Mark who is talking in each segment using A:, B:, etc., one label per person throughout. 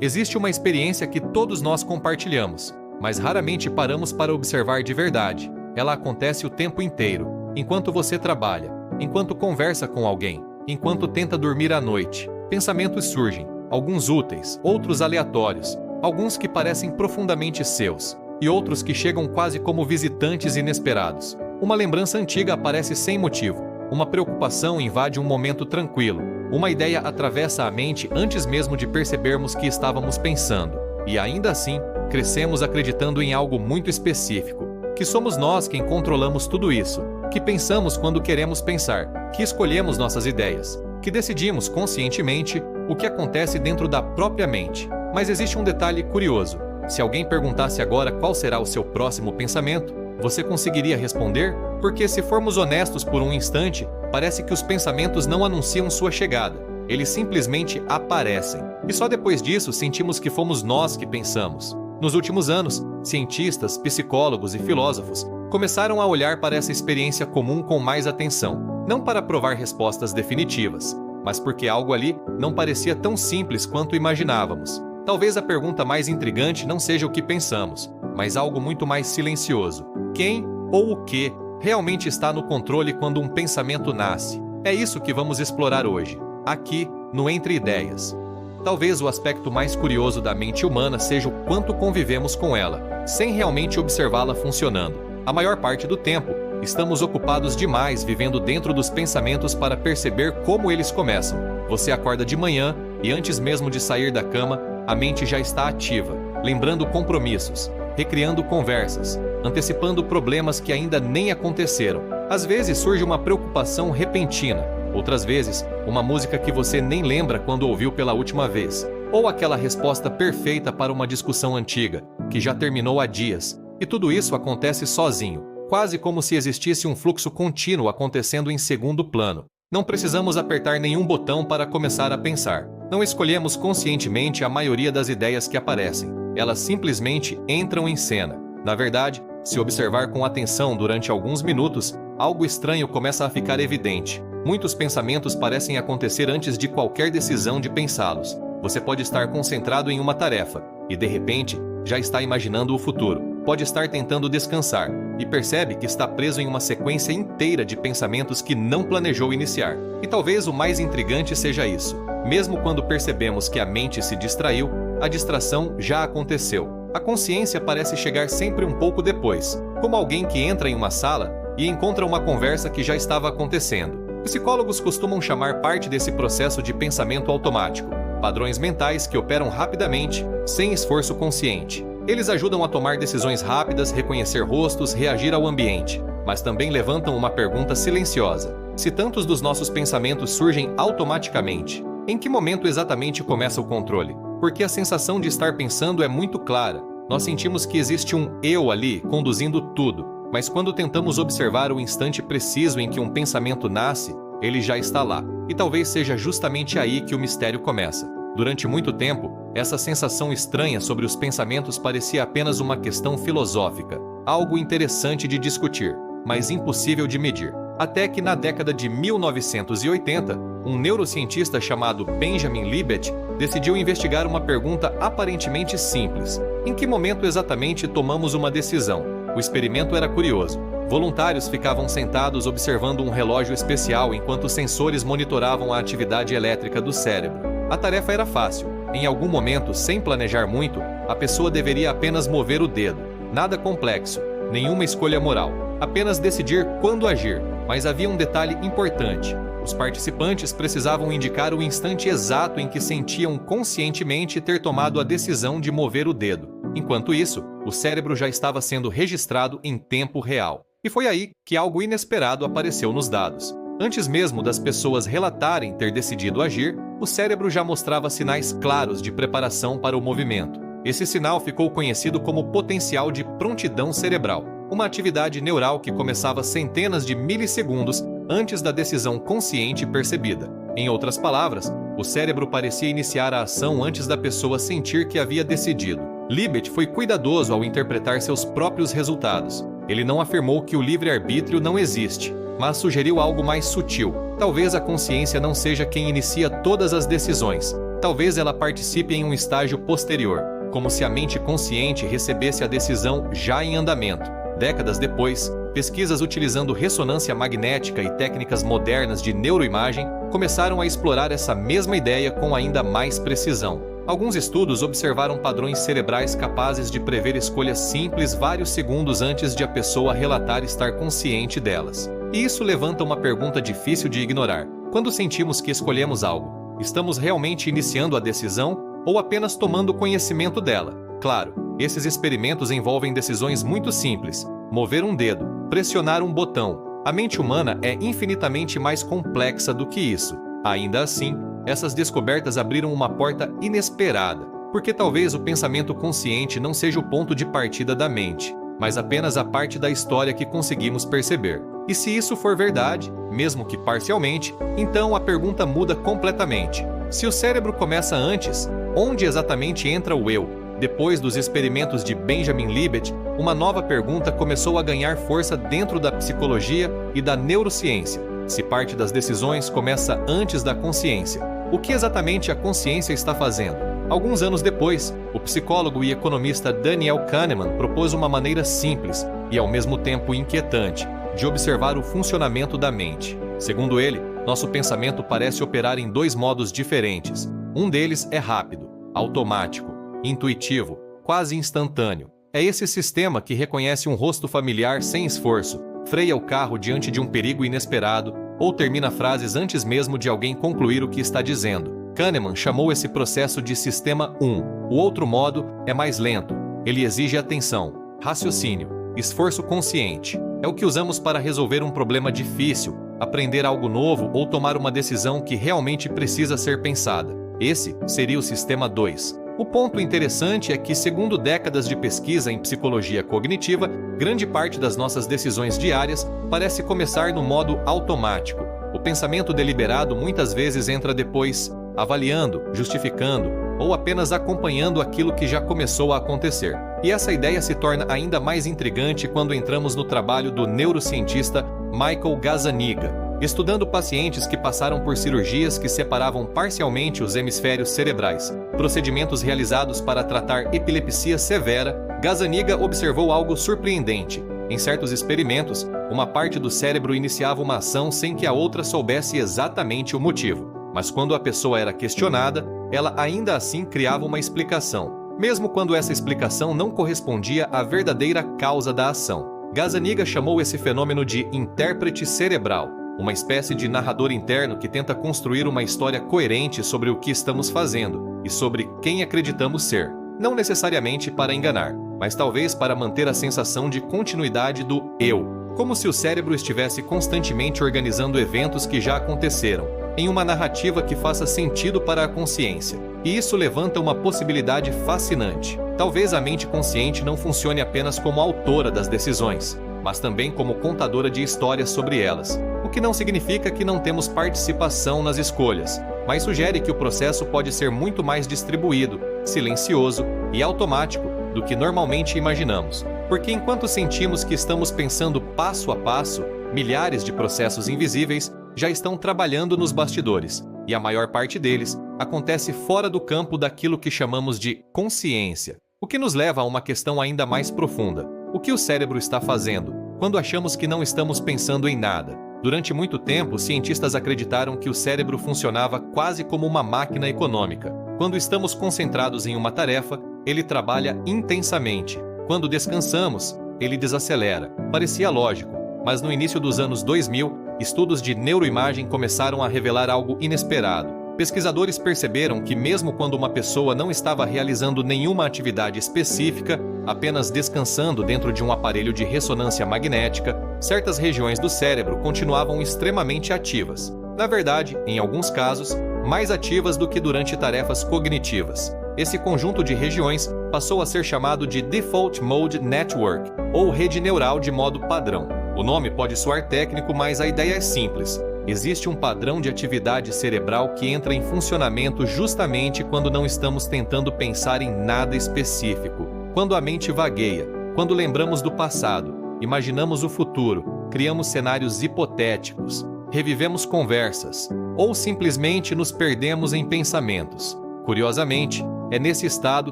A: Existe uma experiência que todos nós compartilhamos, mas raramente paramos para observar de verdade. Ela acontece o tempo inteiro, enquanto você trabalha, enquanto conversa com alguém, enquanto tenta dormir à noite. Pensamentos surgem, alguns úteis, outros aleatórios, alguns que parecem profundamente seus, e outros que chegam quase como visitantes inesperados. Uma lembrança antiga aparece sem motivo, uma preocupação invade um momento tranquilo, uma ideia atravessa a mente antes mesmo de percebermos que estávamos pensando, e ainda assim, crescemos acreditando em algo muito específico, que somos nós quem controlamos tudo isso, que pensamos quando queremos pensar, que escolhemos nossas ideias, que decidimos conscientemente o que acontece dentro da própria mente. Mas existe um detalhe curioso. Se alguém perguntasse agora qual será o seu próximo pensamento, você conseguiria responder? Porque se formos honestos por um instante, parece que os pensamentos não anunciam sua chegada. Eles simplesmente aparecem. E só depois disso sentimos que fomos nós que pensamos. Nos últimos anos, cientistas, psicólogos e filósofos começaram a olhar para essa experiência comum com mais atenção, não para provar respostas definitivas, mas porque algo ali não parecia tão simples quanto imaginávamos. Talvez a pergunta mais intrigante não seja o que pensamos, mas algo muito mais silencioso. Quem ou o que realmente está no controle quando um pensamento nasce? É isso que vamos explorar hoje, aqui no Entre Ideias. Talvez o aspecto mais curioso da mente humana seja o quanto convivemos com ela, sem realmente observá-la funcionando. A maior parte do tempo, estamos ocupados demais vivendo dentro dos pensamentos para perceber como eles começam. Você acorda de manhã e antes mesmo de sair da cama, a mente já está ativa, lembrando compromissos, recriando conversas, antecipando problemas que ainda nem aconteceram. Às vezes surge uma preocupação repentina, outras vezes, uma música que você nem lembra quando ouviu pela última vez, ou aquela resposta perfeita para uma discussão antiga, que já terminou há dias. E tudo isso acontece sozinho, quase como se existisse um fluxo contínuo acontecendo em segundo plano. Não precisamos apertar nenhum botão para começar a pensar. Não escolhemos conscientemente a maioria das ideias que aparecem. Elas simplesmente entram em cena. Na verdade, se observar com atenção durante alguns minutos, algo estranho começa a ficar evidente. Muitos pensamentos parecem acontecer antes de qualquer decisão de pensá-los. Você pode estar concentrado em uma tarefa e, de repente, já está imaginando o futuro. Pode estar tentando descansar e percebe que está preso em uma sequência inteira de pensamentos que não planejou iniciar. E talvez o mais intrigante seja isso. Mesmo quando percebemos que a mente se distraiu, a distração já aconteceu. A consciência parece chegar sempre um pouco depois, como alguém que entra em uma sala e encontra uma conversa que já estava acontecendo. Psicólogos costumam chamar parte desse processo de pensamento automático, padrões mentais que operam rapidamente, sem esforço consciente. Eles ajudam a tomar decisões rápidas, reconhecer rostos, reagir ao ambiente, mas também levantam uma pergunta silenciosa. Se tantos dos nossos pensamentos surgem automaticamente, em que momento exatamente começa o controle? Porque a sensação de estar pensando é muito clara. Nós sentimos que existe um eu ali conduzindo tudo, mas quando tentamos observar o instante preciso em que um pensamento nasce, ele já está lá. E talvez seja justamente aí que o mistério começa. Durante muito tempo, essa sensação estranha sobre os pensamentos parecia apenas uma questão filosófica, algo interessante de discutir, mas impossível de medir. Até que na década de 1980, um neurocientista chamado Benjamin Libet decidiu investigar uma pergunta aparentemente simples. Em que momento exatamente tomamos uma decisão? O experimento era curioso. Voluntários ficavam sentados observando um relógio especial enquanto sensores monitoravam a atividade elétrica do cérebro. A tarefa era fácil. Em algum momento, sem planejar muito, a pessoa deveria apenas mover o dedo. Nada complexo, nenhuma escolha moral. Apenas decidir quando agir. Mas havia um detalhe importante. Os participantes precisavam indicar o instante exato em que sentiam conscientemente ter tomado a decisão de mover o dedo. Enquanto isso, o cérebro já estava sendo registrado em tempo real. E foi aí que algo inesperado apareceu nos dados. Antes mesmo das pessoas relatarem ter decidido agir, o cérebro já mostrava sinais claros de preparação para o movimento. Esse sinal ficou conhecido como potencial de prontidão cerebral, uma atividade neural que começava centenas de milissegundos antes da decisão consciente percebida. Em outras palavras, o cérebro parecia iniciar a ação antes da pessoa sentir que havia decidido. Libet foi cuidadoso ao interpretar seus próprios resultados. Ele não afirmou que o livre-arbítrio não existe, mas sugeriu algo mais sutil. Talvez a consciência não seja quem inicia todas as decisões, Talvez ela participe em um estágio posterior, como se a mente consciente recebesse a decisão já em andamento. Décadas depois, pesquisas utilizando ressonância magnética e técnicas modernas de neuroimagem começaram a explorar essa mesma ideia com ainda mais precisão. Alguns estudos observaram padrões cerebrais capazes de prever escolhas simples vários segundos antes de a pessoa relatar estar consciente delas. E isso levanta uma pergunta difícil de ignorar. Quando sentimos que escolhemos algo, estamos realmente iniciando a decisão ou apenas tomando conhecimento dela? Claro, esses experimentos envolvem decisões muito simples: mover um dedo, pressionar um botão. A mente humana é infinitamente mais complexa do que isso. Ainda assim, essas descobertas abriram uma porta inesperada, porque talvez o pensamento consciente não seja o ponto de partida da mente, mas apenas a parte da história que conseguimos perceber. E se isso for verdade, mesmo que parcialmente, então a pergunta muda completamente. Se o cérebro começa antes, onde exatamente entra o eu? Depois dos experimentos de Benjamin Libet, uma nova pergunta começou a ganhar força dentro da psicologia e da neurociência. Se parte das decisões começa antes da consciência, o que exatamente a consciência está fazendo? Alguns anos depois, o psicólogo e economista Daniel Kahneman propôs uma maneira simples e ao mesmo tempo inquietante de observar o funcionamento da mente. Segundo ele, nosso pensamento parece operar em dois modos diferentes. Um deles é rápido, automático, intuitivo, quase instantâneo. É esse sistema que reconhece um rosto familiar sem esforço, freia o carro diante de um perigo inesperado ou termina frases antes mesmo de alguém concluir o que está dizendo. Kahneman chamou esse processo de Sistema 1. O outro modo é mais lento. Ele exige atenção, raciocínio, esforço consciente. É o que usamos para resolver um problema difícil, aprender algo novo ou tomar uma decisão que realmente precisa ser pensada. Esse seria o Sistema 2. O ponto interessante é que, segundo décadas de pesquisa em psicologia cognitiva, grande parte das nossas decisões diárias parece começar no modo automático. O pensamento deliberado muitas vezes entra depois, avaliando, justificando ou apenas acompanhando aquilo que já começou a acontecer. E essa ideia se torna ainda mais intrigante quando entramos no trabalho do neurocientista Michael Gazzaniga, estudando pacientes que passaram por cirurgias que separavam parcialmente os hemisférios cerebrais, procedimentos realizados para tratar epilepsia severa. Gazzaniga observou algo surpreendente. Em certos experimentos, uma parte do cérebro iniciava uma ação sem que a outra soubesse exatamente o motivo. Mas quando a pessoa era questionada, ela ainda assim criava uma explicação, mesmo quando essa explicação não correspondia à verdadeira causa da ação. Gazzaniga chamou esse fenômeno de intérprete cerebral, uma espécie de narrador interno que tenta construir uma história coerente sobre o que estamos fazendo e sobre quem acreditamos ser, não necessariamente para enganar, mas talvez para manter a sensação de continuidade do eu, como se o cérebro estivesse constantemente organizando eventos que já aconteceram, em uma narrativa que faça sentido para a consciência. E isso levanta uma possibilidade fascinante. Talvez a mente consciente não funcione apenas como autora das decisões, mas também como contadora de histórias sobre elas, o que não significa que não temos participação nas escolhas, mas sugere que o processo pode ser muito mais distribuído, silencioso e automático do que normalmente imaginamos. Porque enquanto sentimos que estamos pensando passo a passo, milhares de processos invisíveis já estão trabalhando nos bastidores, e a maior parte deles acontece fora do campo daquilo que chamamos de consciência, o que nos leva a uma questão ainda mais profunda. O que o cérebro está fazendo quando achamos que não estamos pensando em nada? Durante muito tempo, cientistas acreditaram que o cérebro funcionava quase como uma máquina econômica. Quando estamos concentrados em uma tarefa, ele trabalha intensamente. Quando descansamos, ele desacelera. Parecia lógico, mas no início dos anos 2000, estudos de neuroimagem começaram a revelar algo inesperado. Pesquisadores perceberam que mesmo quando uma pessoa não estava realizando nenhuma atividade específica, apenas descansando dentro de um aparelho de ressonância magnética, certas regiões do cérebro continuavam extremamente ativas. Na verdade, em alguns casos, mais ativas do que durante tarefas cognitivas. Esse conjunto de regiões passou a ser chamado de Default Mode Network, ou rede neural de modo padrão. O nome pode soar técnico, mas a ideia é simples. Existe um padrão de atividade cerebral que entra em funcionamento justamente quando não estamos tentando pensar em nada específico. Quando a mente vagueia, quando lembramos do passado, imaginamos o futuro, criamos cenários hipotéticos, revivemos conversas, ou simplesmente nos perdemos em pensamentos. Curiosamente, é nesse estado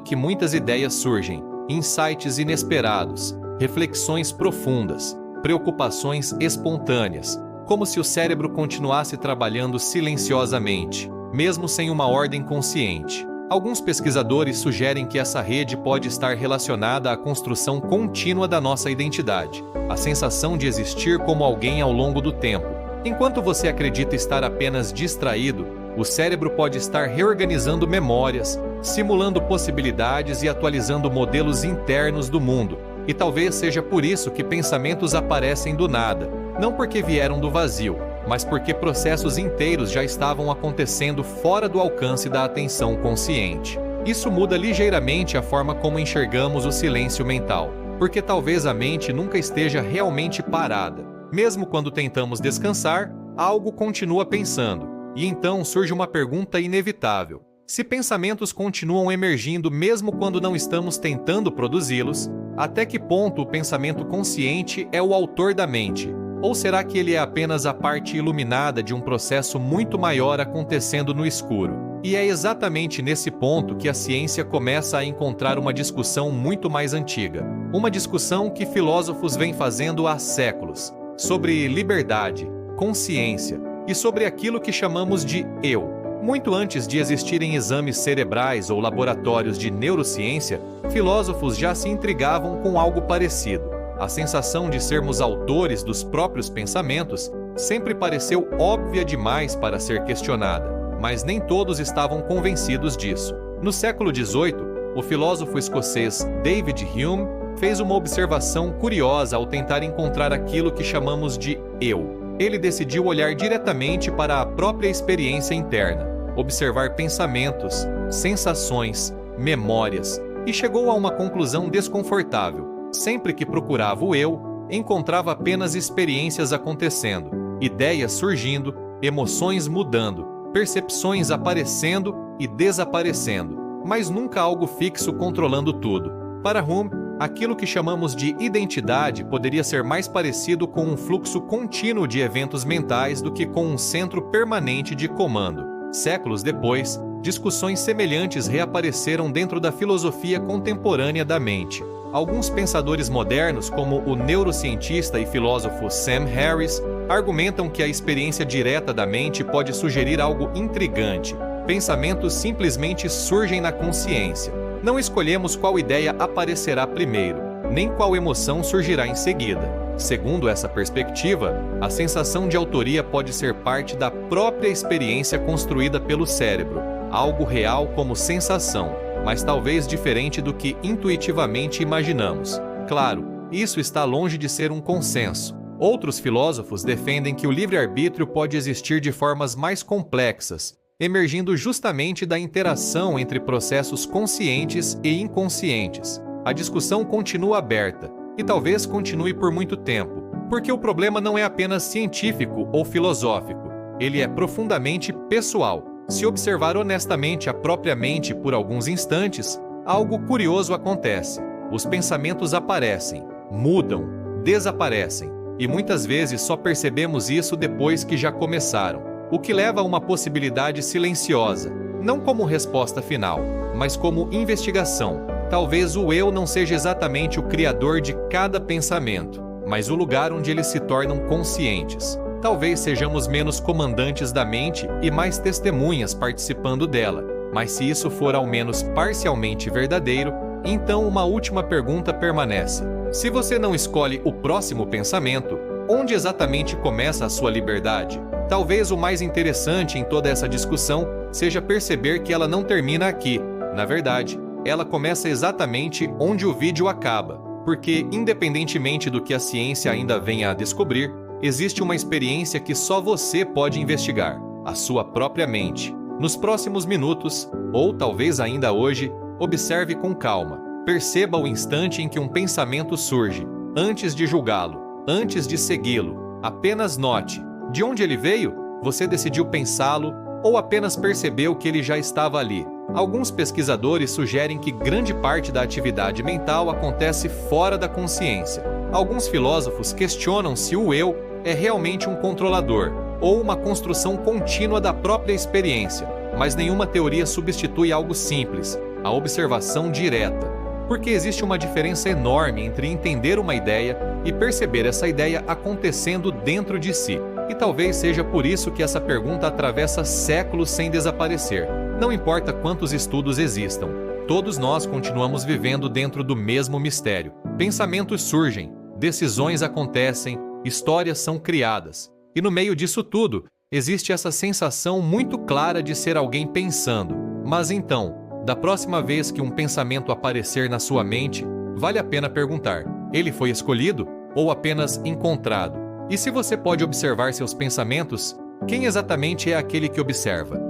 A: que muitas ideias surgem, insights inesperados, reflexões profundas, preocupações espontâneas, como se o cérebro continuasse trabalhando silenciosamente, mesmo sem uma ordem consciente. Alguns pesquisadores sugerem que essa rede pode estar relacionada à construção contínua da nossa identidade, a sensação de existir como alguém ao longo do tempo. Enquanto você acredita estar apenas distraído, o cérebro pode estar reorganizando memórias, simulando possibilidades e atualizando modelos internos do mundo. E talvez seja por isso que pensamentos aparecem do nada, não porque vieram do vazio, mas porque processos inteiros já estavam acontecendo fora do alcance da atenção consciente. Isso muda ligeiramente a forma como enxergamos o silêncio mental, porque talvez a mente nunca esteja realmente parada. Mesmo quando tentamos descansar, algo continua pensando, e então surge uma pergunta inevitável. Se pensamentos continuam emergindo mesmo quando não estamos tentando produzi-los, até que ponto o pensamento consciente é o autor da mente? Ou será que ele é apenas a parte iluminada de um processo muito maior acontecendo no escuro? E é exatamente nesse ponto que a ciência começa a encontrar uma discussão muito mais antiga. Uma discussão que filósofos vêm fazendo há séculos, sobre liberdade, consciência e sobre aquilo que chamamos de eu. Muito antes de existirem exames cerebrais ou laboratórios de neurociência, filósofos já se intrigavam com algo parecido. A sensação de sermos autores dos próprios pensamentos sempre pareceu óbvia demais para ser questionada, mas nem todos estavam convencidos disso. No século XVIII, o filósofo escocês David Hume fez uma observação curiosa ao tentar encontrar aquilo que chamamos de eu. Ele decidiu olhar diretamente para a própria experiência interna, observar pensamentos, sensações, memórias, e chegou a uma conclusão desconfortável. Sempre que procurava o eu, encontrava apenas experiências acontecendo, ideias surgindo, emoções mudando, percepções aparecendo e desaparecendo, mas nunca algo fixo controlando tudo. Para Hume, aquilo que chamamos de identidade poderia ser mais parecido com um fluxo contínuo de eventos mentais do que com um centro permanente de comando. Séculos depois, discussões semelhantes reapareceram dentro da filosofia contemporânea da mente. Alguns pensadores modernos, como o neurocientista e filósofo Sam Harris, argumentam que a experiência direta da mente pode sugerir algo intrigante. Pensamentos simplesmente surgem na consciência. Não escolhemos qual ideia aparecerá primeiro, nem qual emoção surgirá em seguida. Segundo essa perspectiva, a sensação de autoria pode ser parte da própria experiência construída pelo cérebro, algo real como sensação, mas talvez diferente do que intuitivamente imaginamos. Claro, isso está longe de ser um consenso. Outros filósofos defendem que o livre-arbítrio pode existir de formas mais complexas, emergindo justamente da interação entre processos conscientes e inconscientes. A discussão continua aberta, e talvez continue por muito tempo, porque o problema não é apenas científico ou filosófico, ele é profundamente pessoal. Se observar honestamente a própria mente por alguns instantes, algo curioso acontece. Os pensamentos aparecem, mudam, desaparecem, e muitas vezes só percebemos isso depois que já começaram, o que leva a uma possibilidade silenciosa, não como resposta final, mas como investigação. Talvez o eu não seja exatamente o criador de cada pensamento, mas o lugar onde eles se tornam conscientes. Talvez sejamos menos comandantes da mente e mais testemunhas participando dela, mas se isso for ao menos parcialmente verdadeiro, então uma última pergunta permanece. Se você não escolhe o próximo pensamento, onde exatamente começa a sua liberdade? Talvez o mais interessante em toda essa discussão seja perceber que ela não termina aqui. Na verdade, ela começa exatamente onde o vídeo acaba, porque, independentemente do que a ciência ainda venha a descobrir, existe uma experiência que só você pode investigar, a sua própria mente. Nos próximos minutos, ou talvez ainda hoje, observe com calma. Perceba o instante em que um pensamento surge, antes de julgá-lo, antes de segui-lo. Apenas note. De onde ele veio? Você decidiu pensá-lo ou apenas percebeu que ele já estava ali? Alguns pesquisadores sugerem que grande parte da atividade mental acontece fora da consciência. Alguns filósofos questionam se o eu é realmente um controlador ou uma construção contínua da própria experiência. Mas nenhuma teoria substitui algo simples, a observação direta. Porque existe uma diferença enorme entre entender uma ideia e perceber essa ideia acontecendo dentro de si. E talvez seja por isso que essa pergunta atravessa séculos sem desaparecer. Não importa quantos estudos existam, todos nós continuamos vivendo dentro do mesmo mistério. Pensamentos surgem, decisões acontecem, histórias são criadas. E no meio disso tudo, existe essa sensação muito clara de ser alguém pensando. Mas então, da próxima vez que um pensamento aparecer na sua mente, vale a pena perguntar: ele foi escolhido ou apenas encontrado? E se você pode observar seus pensamentos, quem exatamente é aquele que observa?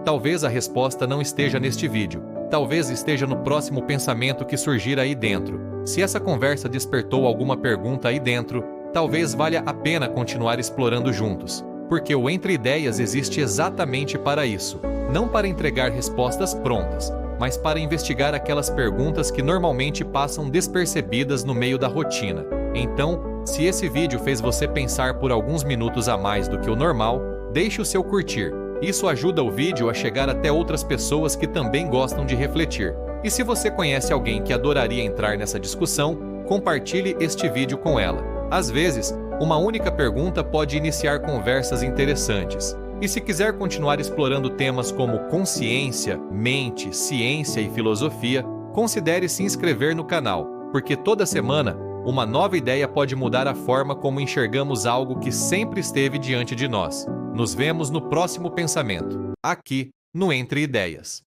A: Talvez a resposta não esteja neste vídeo. Talvez esteja no próximo pensamento que surgir aí dentro. Se essa conversa despertou alguma pergunta aí dentro, talvez valha a pena continuar explorando juntos. Porque o Entre Ideias existe exatamente para isso. Não para entregar respostas prontas, mas para investigar aquelas perguntas que normalmente passam despercebidas no meio da rotina. Então, se esse vídeo fez você pensar por alguns minutos a mais do que o normal, deixe o seu curtir. Isso ajuda o vídeo a chegar até outras pessoas que também gostam de refletir. E se você conhece alguém que adoraria entrar nessa discussão, compartilhe este vídeo com ela. Às vezes, uma única pergunta pode iniciar conversas interessantes. E se quiser continuar explorando temas como consciência, mente, ciência e filosofia, considere se inscrever no canal, porque toda semana uma nova ideia pode mudar a forma como enxergamos algo que sempre esteve diante de nós. Nos vemos no próximo pensamento, aqui no Entre Ideias.